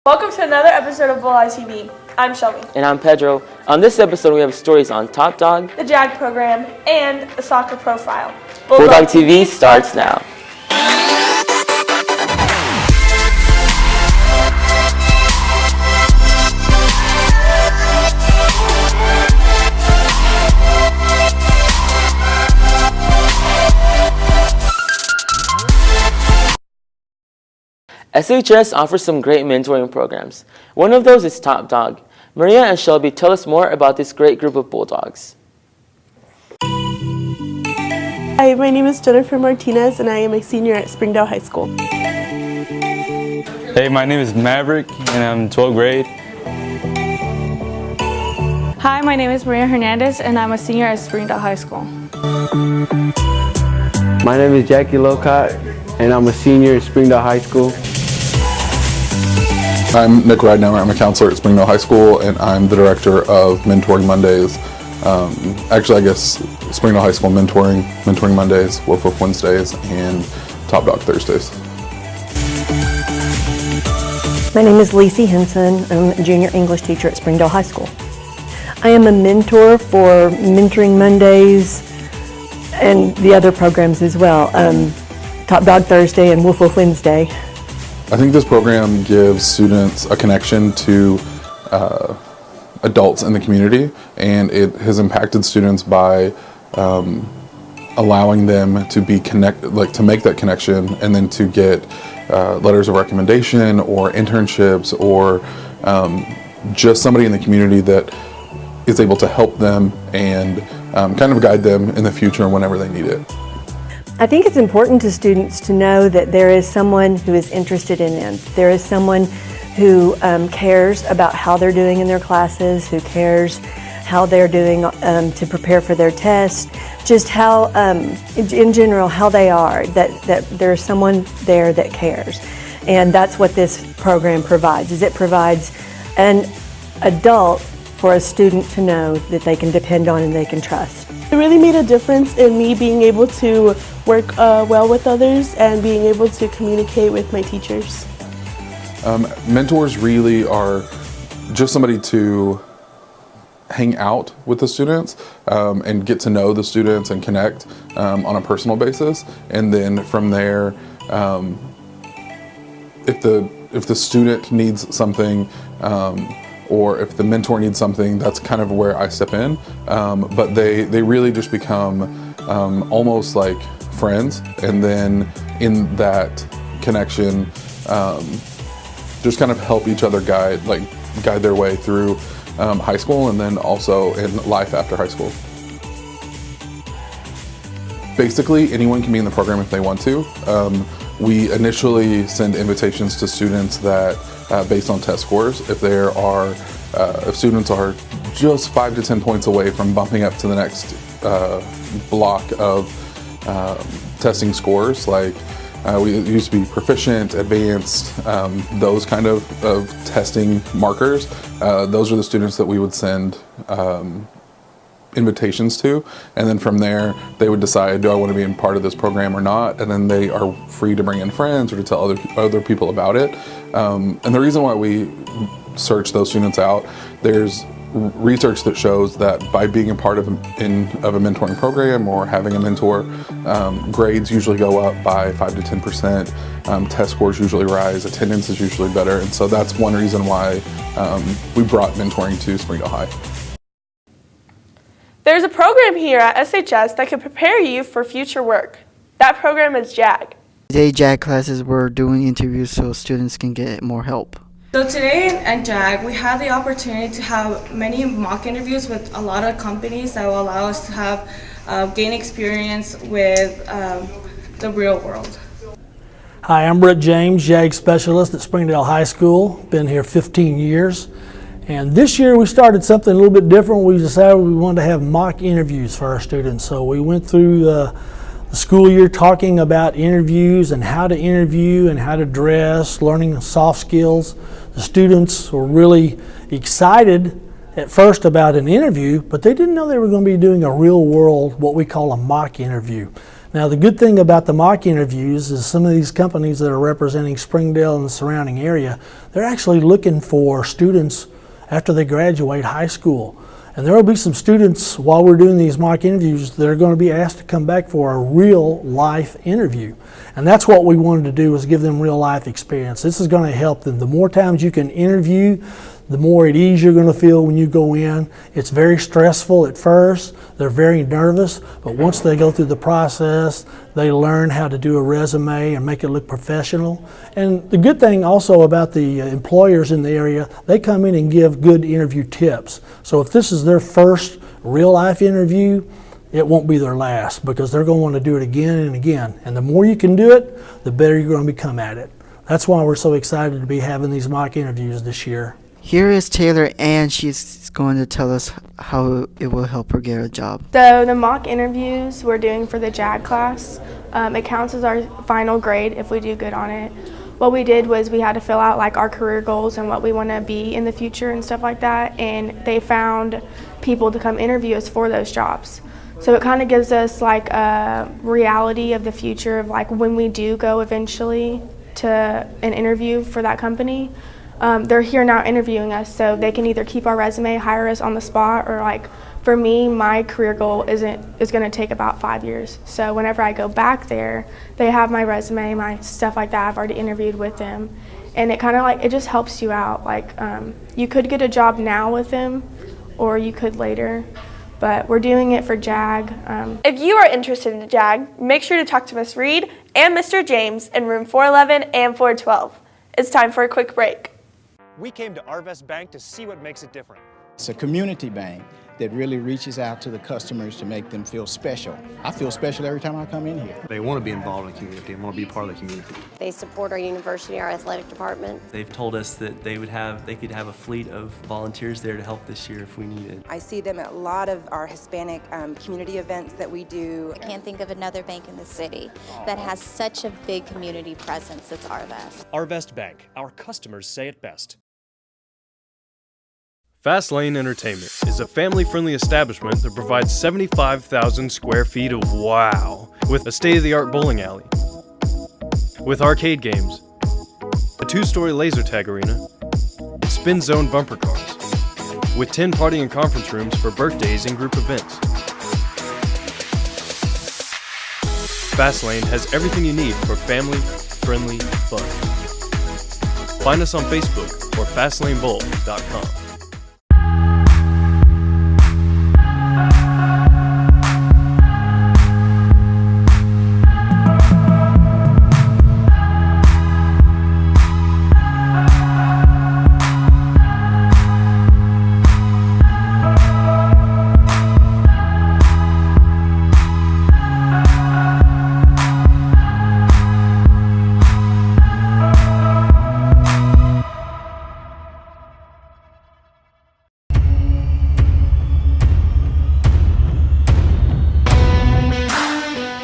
Welcome to another episode of Bulldog TV. I'm Shelby. And I'm Pedro. On this episode, we have stories on Top Dog, the JAG program, and the soccer profile. Bulldog TV starts now. SHS offers some great mentoring programs. One of those is Top Dog. Maria and Shelby tell us more about this great group of Bulldogs. Hi, my name is Jennifer Martinez and I am a senior at Springdale High School. Hey, my name is Maverick and I'm 12th grade. Hi, my name is Maria Hernandez and I'm a senior at Springdale High School. My name is Jackie Locott and I'm a senior at Springdale High School. I'm Nick Ridenauer. I'm a counselor at Springdale High School, and I'm the director of Mentoring Mondays. Actually, I guess Springdale High School Mentoring Mondays, Woof Woof Wednesdays, and Top Dog Thursdays. My name is Lacey Henson. I'm a junior English teacher at Springdale High School. I am a mentor for Mentoring Mondays and the other programs as well, Top Dog Thursday and Woof Woof Wednesday. I think this program gives students a connection to adults in the community, and it has impacted students by allowing them to be to make that connection, and then to get letters of recommendation or internships or just somebody in the community that is able to help them and kind of guide them in the future whenever they need it. I think it's important to students to know that there is someone who is interested in them. There is someone who cares about how they're doing in their classes, who cares how they're doing to prepare for their test, just how, in general, how they are, that there's someone there that cares. And that's what this program provides, is it provides an adult for a student to know that they can depend on and they can trust. It really made a difference in me being able to work well with others and being able to communicate with my teachers. Mentors really are just somebody to hang out with the students and get to know the students and connect on a personal basis. And then from there, if the student needs something, or if the mentor needs something, that's kind of where I step in. But they really just become almost like friends, and then in that connection, just kind of help each other guide their way through high school, and then also in life after high school. Basically, anyone can be in the program if they want to. We initially send invitations to students that, based on test scores, if students are just 5 to 10 points away from bumping up to the next block of testing scores, like we used to be proficient, advanced, those kind of testing markers. Those are the students that we would send invitations to, and then from there they would decide, do I want to be in part of this program or not, and then they are free to bring in friends or to tell other people about it. And the reason why we search those students out, there's research that shows that by being a part of a mentoring program or having a mentor, grades usually go up by 5 to 10%, test scores usually rise, attendance is usually better, and so that's one reason why we brought mentoring to Springdale High. There's a program here at SHS that can prepare you for future work. That program is JAG. Today, JAG classes, we're doing interviews so students can get more help. So today at JAG, we had the opportunity to have many mock interviews with a lot of companies that will allow us to have gain experience with the real world. Hi, I'm Brett James, JAG Specialist at Springdale High School. Been here 15 years. And this year we started something a little bit different. We decided we wanted to have mock interviews for our students. So we went through the school year talking about interviews and how to interview and how to dress, learning soft skills. The students were really excited at first about an interview, but they didn't know they were going to be doing a real world, what we call a mock interview. Now, the good thing about the mock interviews is some of these companies that are representing Springdale and the surrounding area, they're actually looking for students after they graduate high school. And there will be some students, while we're doing these mock interviews, that are going to be asked to come back for a real life interview. And that's what we wanted to do, was give them real life experience. This is going to help them. The more times you can interview, the more at ease you're going to feel when you go in. It's very stressful at first. They're very nervous, but once they go through the process, they learn how to do a resume and make it look professional. And the good thing also about the employers in the area, they come in and give good interview tips. So if this is their first real life interview, it won't be their last, because they're going to want to do it again and again. And the more you can do it, the better you're going to become at it. That's why we're so excited to be having these mock interviews this year. Here is Taylor, and she's going to tell us how it will help her get a job. So the mock interviews we're doing for the JAG class, it counts as our final grade if we do good on it. What we did was we had to fill out like our career goals and what we want to be in the future and stuff like that, and they found people to come interview us for those jobs. So it kind of gives us like a reality of the future of like when we do go eventually to an interview for that company. They're here now interviewing us, so they can either keep our resume, hire us on the spot, or like for me, my career goal is going to take about 5 years. So whenever I go back there, they have my resume, my stuff like that. I've already interviewed with them, and it kind of like, it just helps you out. Like you could get a job now with them, or you could later. But we're doing it for JAG. If you are interested in JAG, make sure to talk to Ms. Reed and Mr. James in room 411 and 412. It's time for a quick break. We came to Arvest Bank to see what makes it different. It's a community bank that really reaches out to the customers to make them feel special. I feel special every time I come in here. They want to be involved in the community and want to be part of the community. They support our university, our athletic department. They've told us that they could have a fleet of volunteers there to help this year if we needed. I see them at a lot of our Hispanic community events that we do. I can't think of another bank in the city that has such a big community presence as Arvest. Arvest Bank, our customers say it best. Fast Lane Entertainment is a family-friendly establishment that provides 75,000 square feet of wow, with a state-of-the-art bowling alley, with arcade games, a 2-story laser tag arena, spin zone bumper cars, with 10 party and conference rooms for birthdays and group events. Fast Lane has everything you need for family-friendly fun. Find us on Facebook or fastlanebowl.com.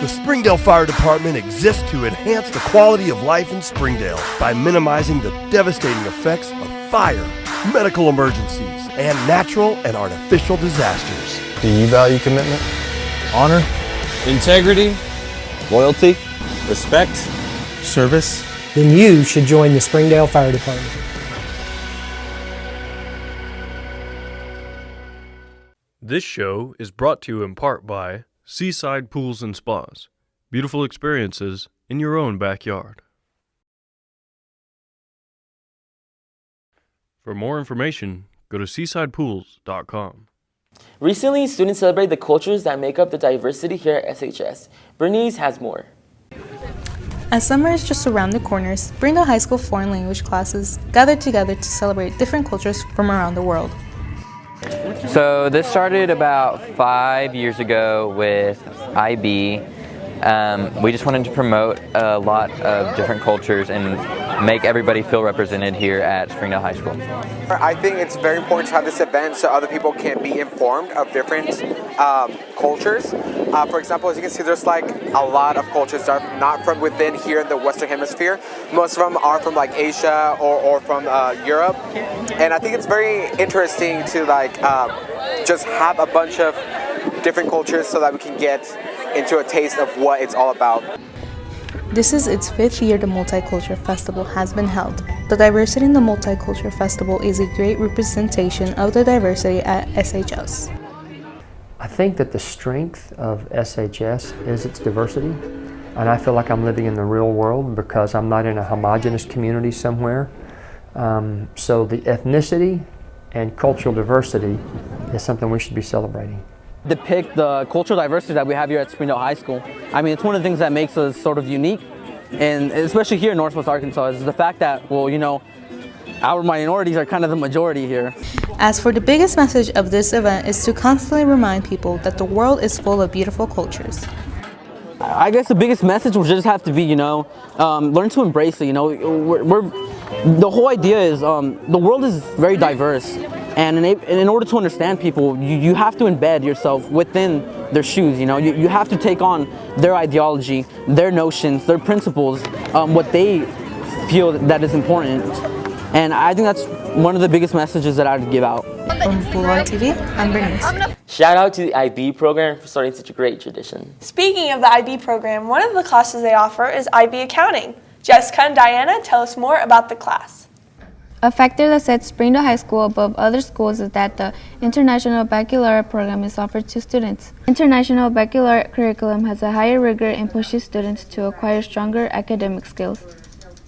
The Springdale Fire Department exists to enhance the quality of life in Springdale by minimizing the devastating effects of fire, medical emergencies, and natural and artificial disasters. Do you value commitment, honor, integrity, loyalty, respect, service? Then you should join the Springdale Fire Department. This show is brought to you in part by Seaside Pools and Spas. Beautiful experiences in your own backyard. For more information, go to seasidepools.com. Recently, students celebrate the cultures that make up the diversity here at SHS. Bernice has more. As summer is just around the corner, Springdale High School foreign language classes gathered together to celebrate different cultures from around the world. So this started about 5 years ago with IB. We just wanted to promote a lot of different cultures and make everybody feel represented here at Springdale High School. I think it's very important to have this event so other people can be informed of different cultures. For example, as you can see, there's like a lot of cultures that are not from within here in the Western Hemisphere. Most of them are from like Asia or from Europe. And I think it's very interesting to like just have a bunch of different cultures so that we can get into a taste of what it's all about. This is its 5th year the Multicultural Festival has been held. The Diversity in the Multicultural Festival is a great representation of the diversity at SHS. I think that the strength of SHS is its diversity, and I feel like I'm living in the real world because I'm not in a homogenous community somewhere. So the ethnicity and cultural diversity is something we should be celebrating. Depict the cultural diversity that we have here at Springdale High School. I mean, it's one of the things that makes us sort of unique, and especially here in Northwest Arkansas, is the fact that, well, you know, our minorities are kind of the majority here. As for the biggest message of this event is to constantly remind people that the world is full of beautiful cultures. I guess the biggest message will just have to be, you know, learn to embrace it. You know, the whole idea is the world is very diverse, and in order to understand people, you have to embed yourself within their shoes. You know, you have to take on their ideology, their notions, their principles, what they feel that is important. And I think that's one of the biggest messages that I'd give out. From Bulldog TV, I'm Bernice. Shout out to the IB program for starting such a great tradition. Speaking of the IB program, one of the classes they offer is IB Accounting. Jessica and Diana tell us more about the class. A factor that sets Springdale High School above other schools is that the International Baccalaureate program is offered to students. International Baccalaureate curriculum has a higher rigor and pushes students to acquire stronger academic skills.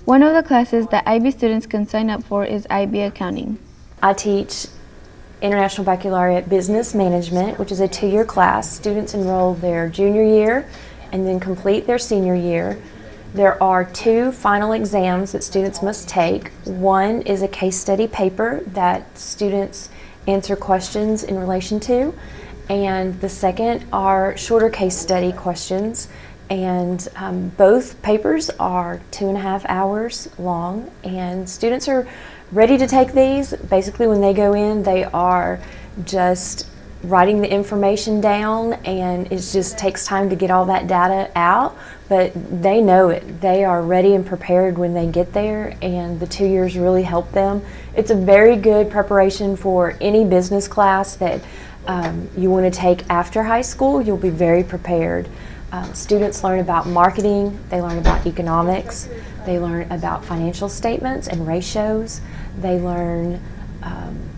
One of the classes that IB students can sign up for is IB Accounting. I teach International Baccalaureate Business Management, which is a 2-year class. Students enroll their junior year and then complete their senior year. There are 2 final exams that students must take. One is a case study paper that students answer questions in relation to, and the second are shorter case study questions. And both papers are 2.5 hours long, and students are ready to take these. Basically, when they go in, they are just writing the information down, and it just takes time to get all that data out, but they know it. They are ready and prepared when they get there, and the 2 years really help them. It's a very good preparation for any business class that you want to take after high school. You'll be very prepared. Students learn about marketing, they learn about economics, they learn about financial statements and ratios, they learn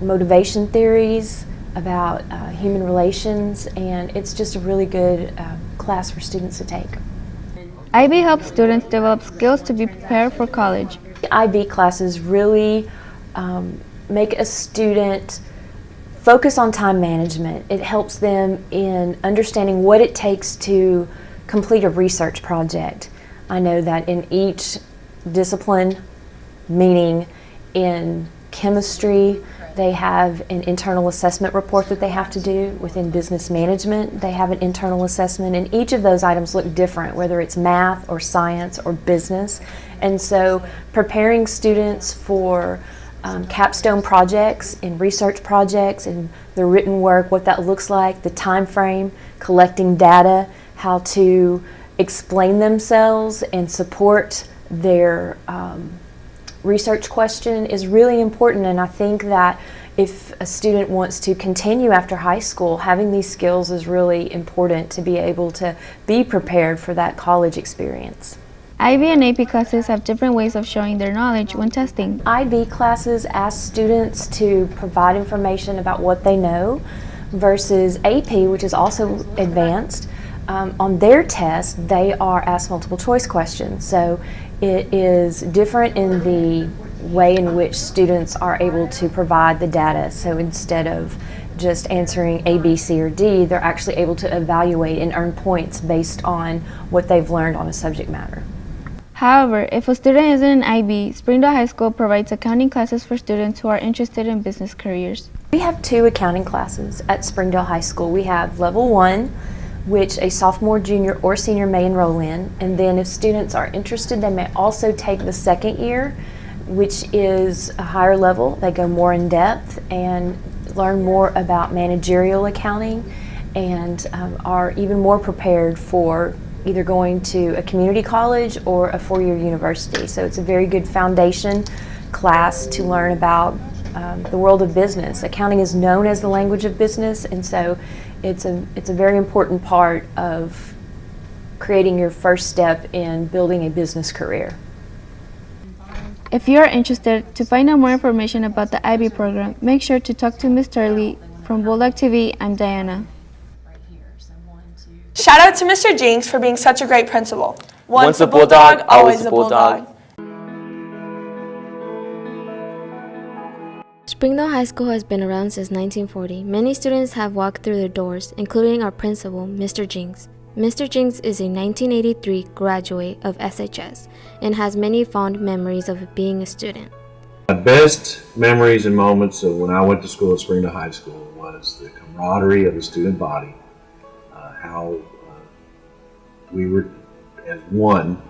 motivation theories, about human relations, and it's just a really good class for students to take. IB helps students develop skills to be prepared for college. IB classes really make a student focus on time management. It helps them in understanding what it takes to complete a research project. I know that in each discipline, meaning in chemistry, they have an internal assessment report that they have to do. Within business management, they have an internal assessment, and each of those items look different, whether it's math or science or business. And so preparing students for capstone projects and research projects and the written work, what that looks like, the time frame, collecting data, how to explain themselves and support their research question is really important. And I think that if a student wants to continue after high school, having these skills is really important to be able to be prepared for that college experience. IB and AP classes have different ways of showing their knowledge when testing. IB classes ask students to provide information about what they know, versus AP, which is also advanced. On their test, they are asked multiple choice questions. So it is different in the way in which students are able to provide the data. So instead of just answering A, B, C, or D, they're actually able to evaluate and earn points based on what they've learned on a subject matter. However, if a student isn't in IB, Springdale High School provides accounting classes for students who are interested in business careers. We have 2 accounting classes at Springdale High School. We have Level 1, which a sophomore, junior, or senior may enroll in, and then if students are interested, they may also take the second year, which is a higher level. They go more in depth and learn more about managerial accounting, and are even more prepared for either going to a community college or a 4-year university. So it's a very good foundation class to learn about the world of business. Accounting is known as the language of business, and so it's a very important part of creating your first step in building a business career. If you are interested to find out more information about the IB program, make sure to talk to Ms. Turley from Bulldog TV. I'm Diana. Shout out to Mr. Joenks for being such a great principal. Once a Bulldog, always a Bulldog. Springdale High School has been around since 1940. Many students have walked through the doors, including our principal, Mr. Joenks. Mr. Joenks is a 1983 graduate of SHS and has many fond memories of being a student. My best memories and moments of when I went to school at Springdale High School was the camaraderie of the student body, how we were as one,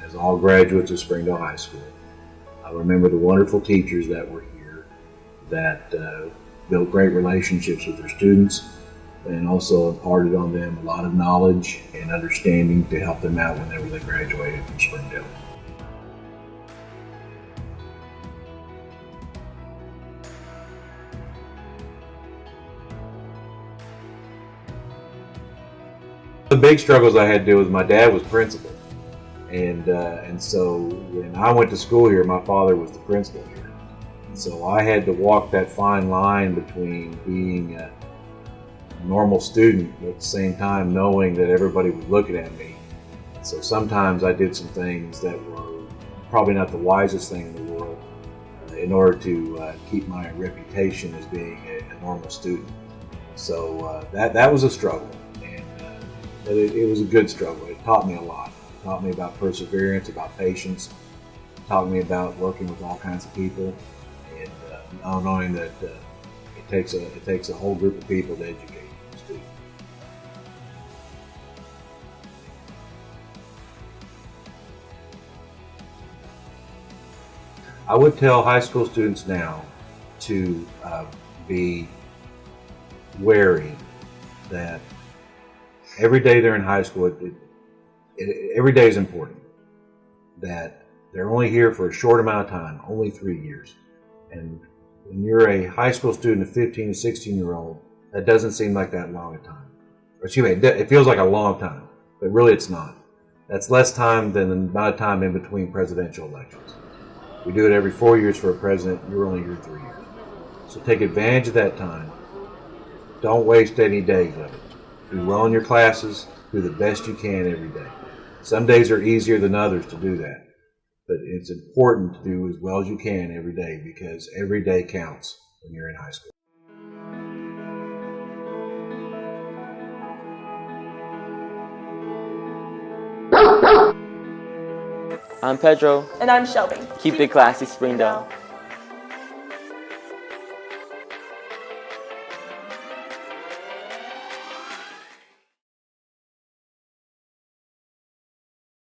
as all graduates of Springdale High School. I remember the wonderful teachers that were here that built great relationships with their students and also imparted on them a lot of knowledge and understanding to help them out whenever they graduated from Springdale. The big struggles I had to do with my dad was principal, and so when I went to school here, my father was the principal here, and so I had to walk that fine line between being a normal student but at the same time knowing that everybody was looking at me. So sometimes I did some things that were probably not the wisest thing in the world in order to keep my reputation as being a normal student. So that was a struggle. But it was a good struggle. It taught me a lot. It taught me about perseverance, about patience. It taught me about working with all kinds of people, and knowing that it takes a whole group of people to educate a student. I would tell high school students now to be wary that every day they're in high school, every day is important. That they're only here for a short amount of time, only 3 years. And when you're a high school student, a 15 to 16-year-old, that doesn't seem like that long a time. Or excuse me, it feels like a long time, but really it's not. That's less time than the amount of time in between presidential elections. We do it every 4 years for a president, you're only here 3 years. So take advantage of that time. Don't waste any days of it. Do well in your classes, do the best you can every day. Some days are easier than others to do that, but it's important to do as well as you can every day because every day counts when you're in high school. I'm Pedro. And I'm Shelby. Keep it classy, Springdale.